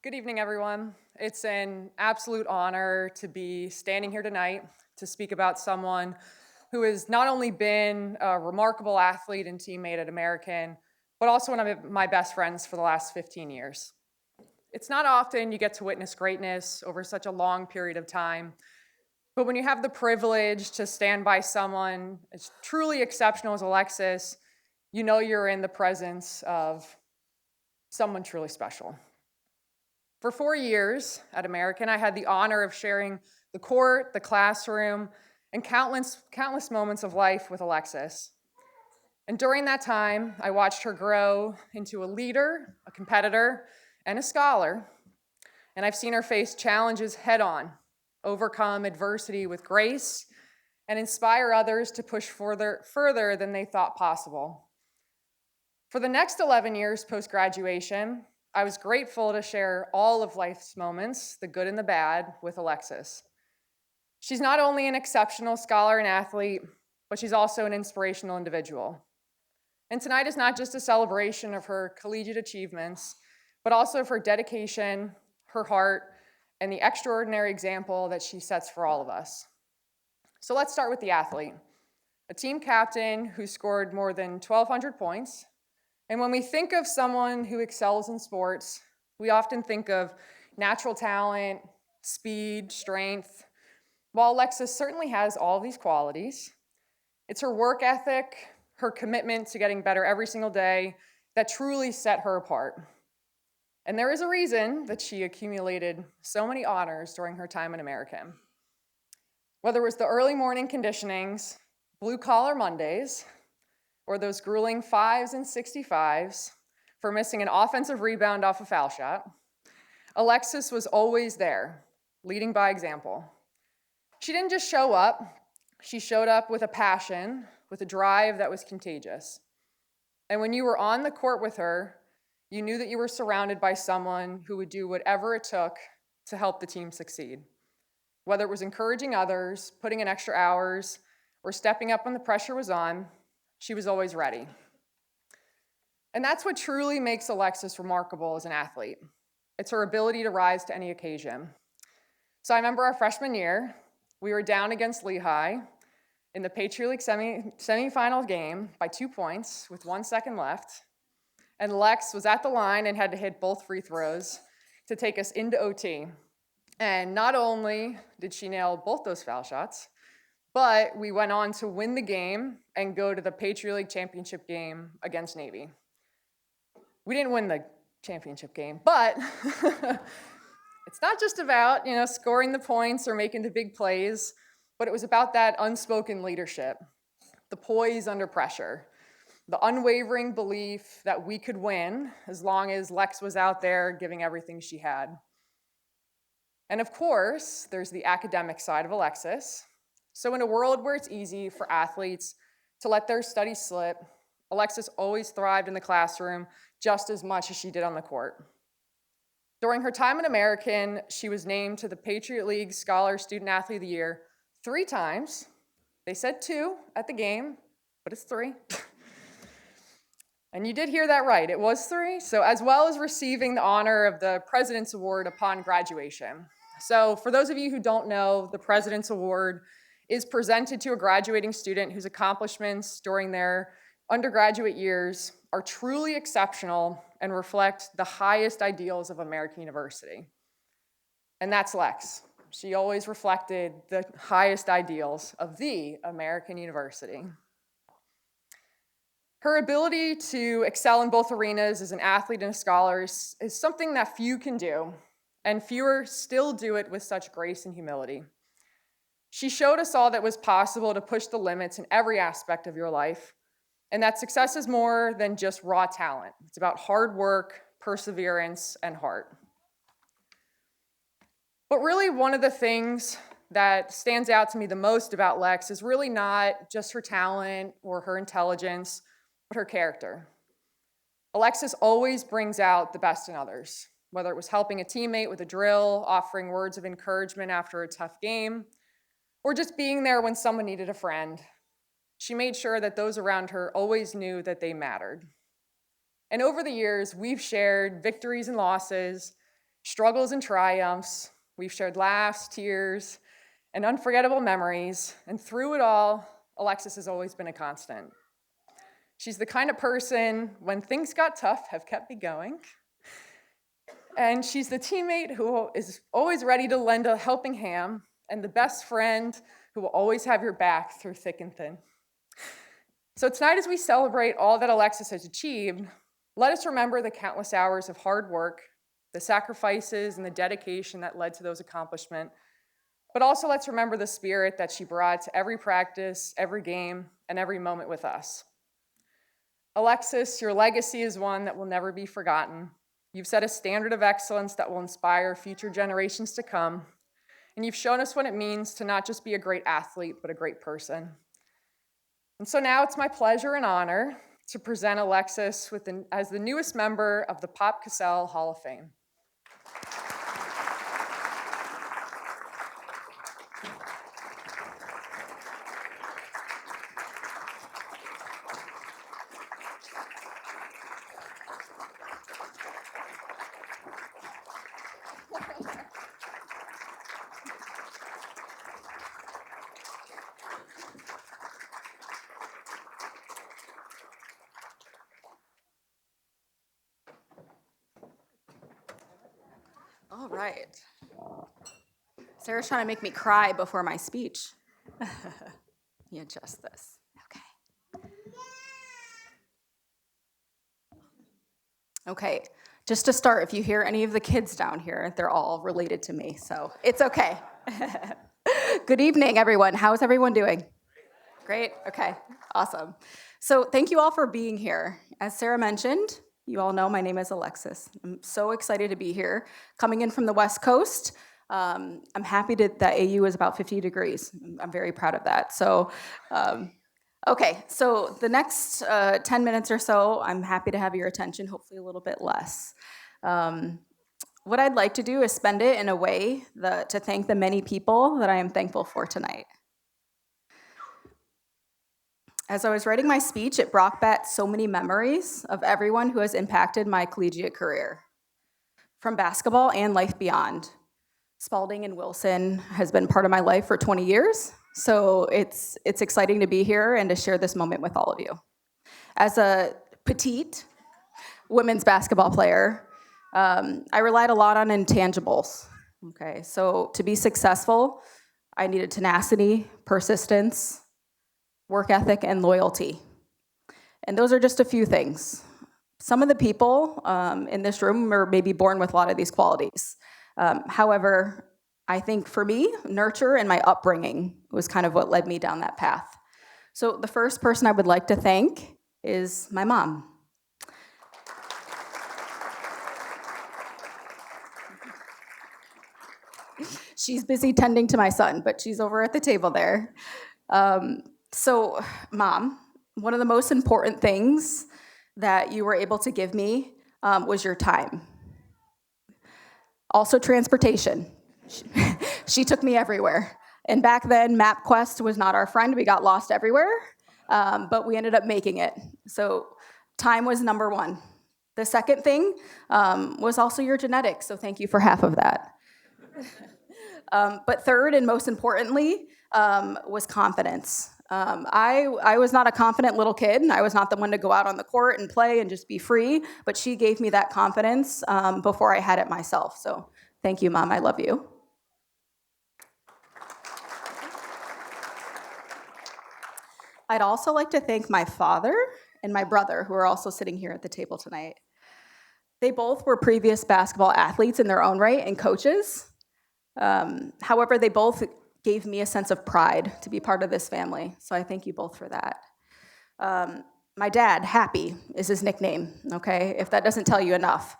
Good evening, everyone. It's an absolute honor to be standing here tonight to speak about someone who has not only been a remarkable athlete and teammate at American, but also one of my best friends for the last 15 years. It's not often you get to witness greatness over such a long period of time, but when you have the privilege to stand by someone as truly exceptional as Alexis, you know you're in the presence of someone truly special. For 4 years at American, I had the honor of sharing the court, the classroom, and countless moments of life with Alexis. And during that time, I watched her grow into a leader, a competitor, and a scholar. And I've seen her face challenges head on, overcome adversity with grace, and inspire others to push further than they thought possible. For the next 11 years post-graduation, I was grateful to share all of life's moments, the good and the bad, with Alexis. She's not only an exceptional scholar and athlete, but she's also an inspirational individual. And tonight is not just a celebration of her collegiate achievements, but also of her dedication, her heart, and the extraordinary example that she sets for all of us. So let's start with the athlete, a team captain who scored more than 1,200 points. And when we think of someone who excels in sports, we often think of natural talent, speed, strength. While Alexis certainly has all of these qualities, it's her work ethic, her commitment to getting better every single day that truly set her apart. And there is a reason that she accumulated so many honors during her time in American. Whether it was the early morning conditionings, blue-collar Mondays, or those grueling 5s and 65s for missing an offensive rebound off a foul shot, Alexis was always there, leading by example. She didn't just show up, she showed up with a passion, with a drive that was contagious. And when you were on the court with her, you knew that you were surrounded by someone who would do whatever it took to help the team succeed. Whether it was encouraging others, putting in extra hours, or stepping up when the pressure was on, she was always ready. And that's what truly makes Alexis remarkable as an athlete. It's her ability to rise to any occasion. So I remember our freshman year, we were down against Lehigh in the Patriot League semifinal game by 2 points with 1 second left. And Lex was at the line and had to hit both free throws to take us into OT. And not only did she nail both those foul shots, but we went on to win the game and go to the Patriot League championship game against Navy. We didn't win the championship game, but it's not just about, scoring the points or making the big plays, but it was about that unspoken leadership, the poise under pressure, the unwavering belief that we could win as long as Lex was out there giving everything she had. And of course, there's the academic side of Alexis. So in a world where it's easy for athletes to let their studies slip, Alexis always thrived in the classroom just as much as she did on the court. During her time in American, she was named to the Patriot League Scholar Student Athlete of the Year 3 times. They said 2 at the game, but it's 3. And you did hear that right, it was 3. So as well as receiving the honor of the President's Award upon graduation. So for those of you who don't know, the President's Award is presented to a graduating student whose accomplishments during their undergraduate years are truly exceptional and reflect the highest ideals of American University. And that's Lex. She always reflected the highest ideals of the American University. Her ability to excel in both arenas as an athlete and a scholar is something that few can do, and fewer still do it with such grace and humility. She showed us all that it was possible to push the limits in every aspect of your life, and that success is more than just raw talent. It's about hard work, perseverance, and heart. But really, one of the things that stands out to me the most about Lex is really not just her talent or her intelligence, but her character. Alexis always brings out the best in others, whether it was helping a teammate with a drill, offering words of encouragement after a tough game, or just being there when someone needed a friend. She made sure that those around her always knew that they mattered. And over the years, we've shared victories and losses, Struggles and triumphs. We've shared laughs, tears, and unforgettable memories. And through it all, Alexis has always been a constant. She's the kind of person, when things got tough, have kept me going. And she's the teammate who is always ready to lend a helping hand, and the best friend who will always have your back through thick and thin. So tonight, as we celebrate all that Alexis has achieved, let us remember the countless hours of hard work, the sacrifices and the dedication that led to those accomplishments. But also let's remember the spirit that she brought to every practice, every game, and every moment with us. Alexis, your legacy is one that will never be forgotten. You've set a standard of excellence that will inspire future generations to come. And you've shown us what it means to not just be a great athlete, but a great person. And so now it's my pleasure and honor to present Alexis as the newest member of the Pop Cassell Hall of Fame. All right. Sarah's trying to make me cry before my speech. Let me adjust this. Okay. Okay, just to start, if you hear any of the kids down here, they're all related to me, so it's okay. Good evening, everyone. How's everyone doing? Great, okay, awesome. So thank you all for being here. As Sarah mentioned, you all know my name is Alexis. I'm so excited to be here. Coming in from the West Coast, I'm happy that AU is about 50 degrees. I'm very proud of that. So, okay, so the next 10 minutes or so, I'm happy to have your attention, hopefully a little bit less. What I'd like to do is spend it in a way to thank the many people that I am thankful for tonight. As I was writing my speech, it brought back so many memories of everyone who has impacted my collegiate career, from basketball and life beyond. Spalding and Wilson has been part of my life for 20 years, so it's exciting to be here and to share this moment with all of you. As a petite women's basketball player, I relied a lot on intangibles. Okay, so to be successful, I needed tenacity, persistence, work ethic, and loyalty. And those are just a few things. Some of the people in this room are maybe born with a lot of these qualities. However, I think for me, nurture and my upbringing was kind of what led me down that path. So the first person I would like to thank is my mom. She's busy tending to my son, but she's over at the table there. So, Mom, one of the most important things that you were able to give me was your time. Also, transportation. She took me everywhere. And back then, MapQuest was not our friend. We got lost everywhere, but we ended up making it. So, time was number one. The second thing was also your genetics, so thank you for half of that. But third, and most importantly, was confidence. I was not a confident little kid. I was not the one to go out on the court and play and just be free, but she gave me that confidence before I had it myself. So thank you, Mom. I love you. I'd also like to thank my father and my brother, who are also sitting here at the table tonight. They both were previous basketball athletes in their own right and coaches. However, they both gave me a sense of pride to be part of this family, so I thank you both for that. My dad, Happy, is his nickname, okay, if that doesn't tell you enough.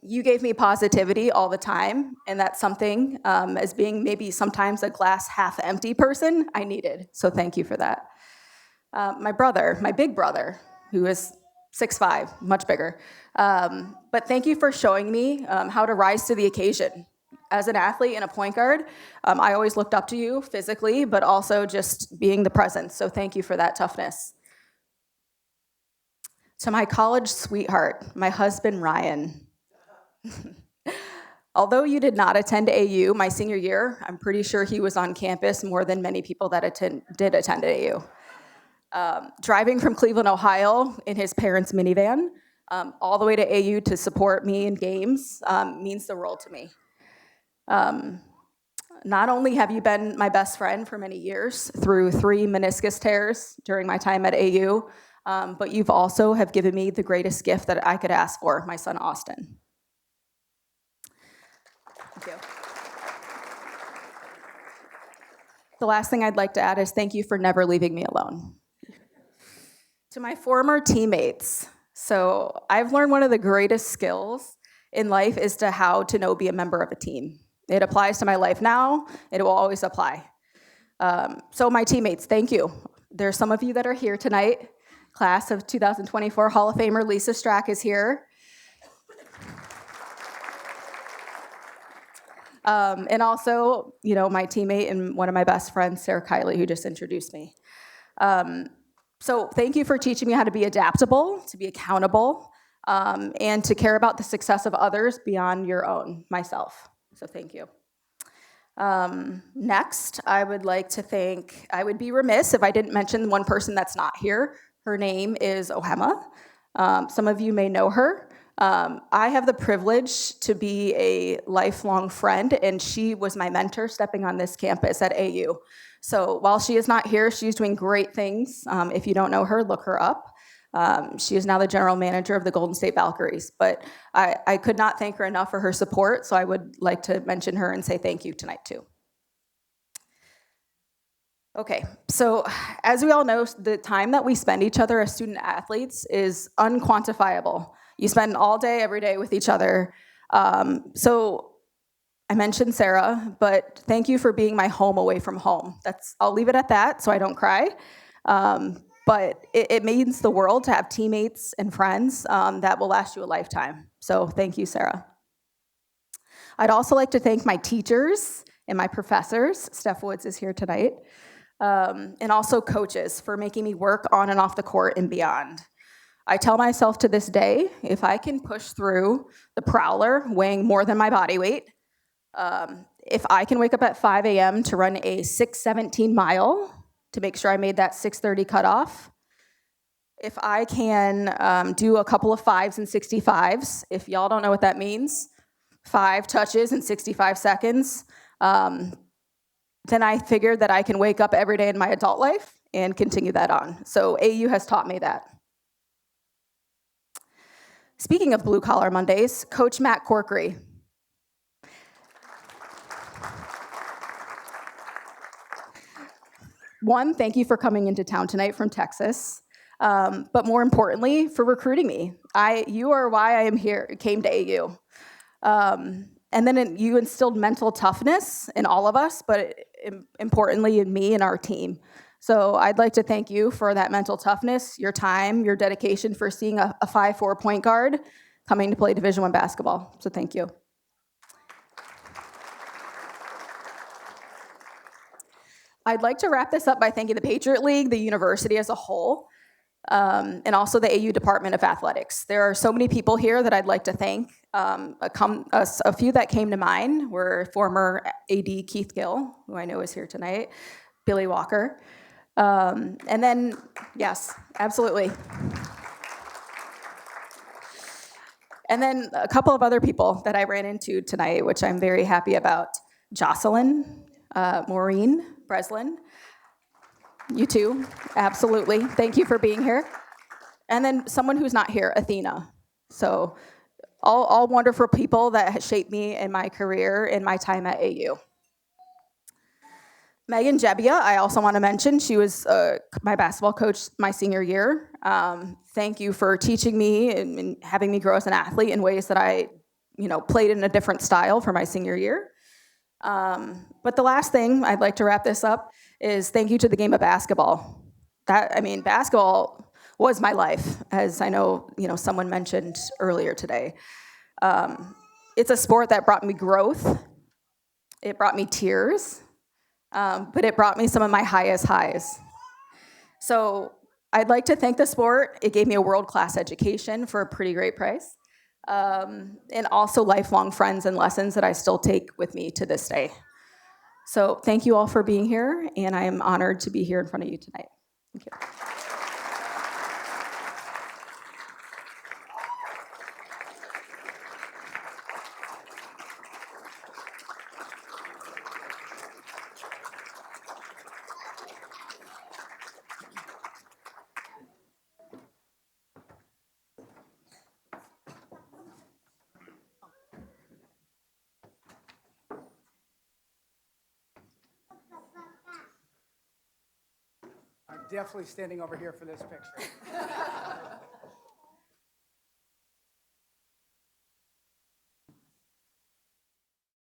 You gave me positivity all the time, and that's something, as being maybe sometimes a glass half empty person, I needed, so thank you for that. My brother, my big brother, who is 6'5", much bigger, but thank you for showing me how to rise to the occasion. As an athlete and a point guard, I always looked up to you physically, but also just being the presence. So thank you for that toughness. To my college sweetheart, my husband, Ryan. Although you did not attend AU my senior year, I'm pretty sure he was on campus more than many people that did attend AU. Driving from Cleveland, Ohio in his parents' minivan, all the way to AU to support me in games means the world to me. Not only have you been my best friend for many years through 3 meniscus tears during my time at AU, but you've also have given me the greatest gift that I could ask for, my son Austin. Thank you. The last thing I'd like to add is thank you for never leaving me alone. To my former teammates, so I've learned one of the greatest skills in life is to how to be a member of a team. It applies to my life now, it will always apply. So my teammates, thank you. There's some of you that are here tonight. Class of 2024 Hall of Famer Lisa Strack is here. And also, my teammate and one of my best friends, Sarah Kiely, who just introduced me. So thank you for teaching me how to be adaptable, to be accountable, and to care about the success of others beyond your own, myself. So thank you. Next, I would like to thank, I would be remiss if I didn't mention one person that's not here. Her name is Ohema. Some of you may know her. I have the privilege to be a lifelong friend, and she was my mentor stepping on this campus at AU. So while she is not here, she's doing great things. If you don't know her, look her up. She is now the general manager of the Golden State Valkyries, but I could not thank her enough for her support, so I would like to mention her and say thank you tonight too. Okay, so as we all know, the time that we spend each other as student athletes is unquantifiable. You spend all day, every day with each other. So I mentioned Sarah, but thank you for being my home away from home. I'll leave it at that so I don't cry. But it means the world to have teammates and friends that will last you a lifetime. So thank you, Sarah. I'd also like to thank my teachers and my professors. Steph Woods is here tonight. And also coaches for making me work on and off the court and beyond. I tell myself to this day, if I can push through the prowler weighing more than my body weight, if I can wake up at 5 a.m. to run a 6:17 mile to make sure I made that 6:30 cutoff, if I can do a couple of 5s and 65s, if y'all don't know what that means, 5 touches in 65 seconds, then I figured that I can wake up every day in my adult life and continue that on. So AU has taught me that. Speaking of Blue Collar Mondays, Coach Matt Corkery. One, thank you for coming into town tonight from Texas, but more importantly, for recruiting me. You are why I am here, came to AU. And then you instilled mental toughness in all of us, but importantly in me and our team. So I'd like to thank you for that mental toughness, your time, your dedication for seeing a 5'4" point guard coming to play Division I basketball. So thank you. I'd like to wrap this up by thanking the Patriot League, the university as a whole, and also the AU Department of Athletics. There are so many people here that I'd like to thank. A few that came to mind were former AD Keith Gill, who I know is here tonight, Billy Walker, and then, yes, absolutely. And then a couple of other people that I ran into tonight, which I'm very happy about. Jocelyn, Maureen, Breslin, you too, absolutely. Thank you for being here. And then someone who's not here, Athena. So all wonderful people that have shaped me in my career in my time at AU. Megan Jebbia, I also want to mention, she was my basketball coach my senior year. Thank you for teaching me and having me grow as an athlete in ways that I played in a different style for my senior year. But the last thing I'd like to wrap this up is thank you to the game of basketball. Basketball was my life, as I know someone mentioned earlier today. It's a sport that brought me growth. It brought me tears, but it brought me some of my highest highs. So I'd like to thank the sport. It gave me a world-class education for a pretty great price. and also lifelong friends and lessons that I still take with me to this day. So thank you all for being here, and I am honored to be here in front of you tonight. Thank you. I'm definitely standing over here for this picture.